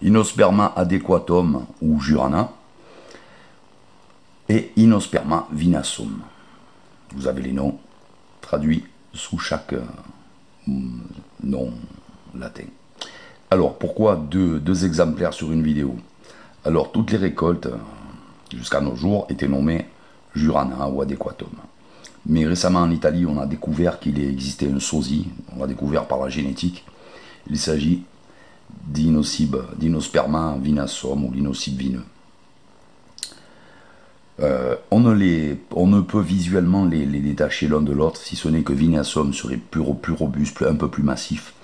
Inosperma adequatum ou Jurana et Inosperma vinasum. Vous avez les noms traduits sous chaque nom latin. Alors, pourquoi deux exemplaires sur une vidéo? Alors, toutes les récoltes, jusqu'à nos jours, étaient nommées Jurana ou Adequatum. Mais récemment, en Italie, on a découvert qu'il existait un sosie, on l'a découvert par la génétique. Il s'agit d'Inosperma vinasum ou l'inocibe vineux. On ne peut visuellement les détacher l'un de l'autre, si ce n'est que vinasum serait plus robuste, un peu plus massif.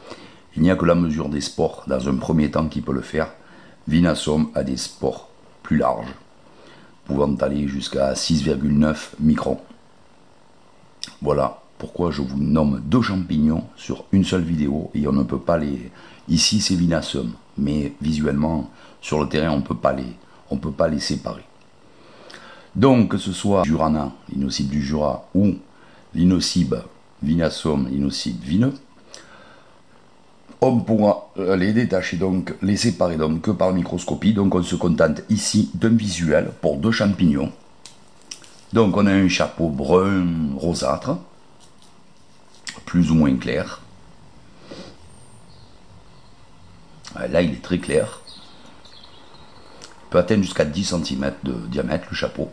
Il n'y a que la mesure des spores, dans un premier temps, qui peut le faire. Vinasum a des spores plus larges, pouvant aller jusqu'à 6,9 microns. Voilà pourquoi je vous nomme deux champignons sur une seule vidéo, et on ne peut pas les... Ici c'est vinasum, mais visuellement, sur le terrain, on ne peut pas les séparer. Donc, que ce soit Jurana, l'inocibe du Jura, ou l'inocibe vinasum, l'inocibe vineux, on pourra les détacher, donc les séparer donc que par microscopie. Donc on se contente ici d'un visuel pour deux champignons. Donc on a un chapeau brun rosâtre, plus ou moins clair. Là il est très clair. Il peut atteindre jusqu'à 10 cm de diamètre le chapeau.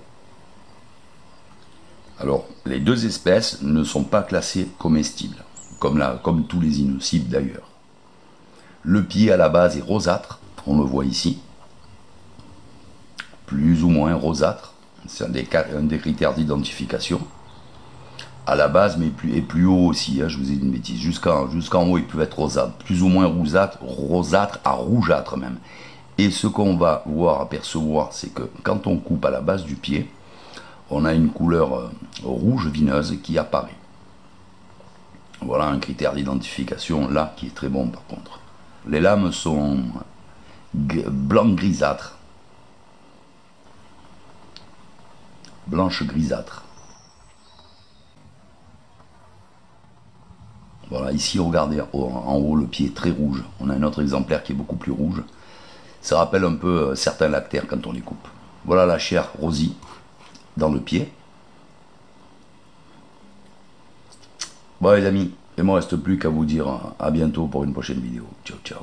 Alors les deux espèces ne sont pas classées comestibles, comme tous les inocibles d'ailleurs. Le pied à la base est rosâtre, on le voit ici, plus ou moins rosâtre, c'est un des critères d'identification. À la base, mais plus haut aussi, hein, je vous ai dit une bêtise, jusqu'en haut il peut être rosâtre, plus ou moins rosâtre à rougeâtre même. Et ce qu'on va apercevoir, c'est que quand on coupe à la base du pied, on a une couleur rouge vineuse qui apparaît. Voilà un critère d'identification là qui est très bon par contre. Les lames sont blanc grisâtre, blanche grisâtre. Voilà, ici regardez en haut le pied est très rouge. On a un autre exemplaire qui est beaucoup plus rouge. Ça rappelle un peu certains lactaires quand on les coupe. Voilà la chair rosie dans le pied. Bon les amis, il ne me reste plus qu'à vous dire à bientôt pour une prochaine vidéo. Ciao ciao.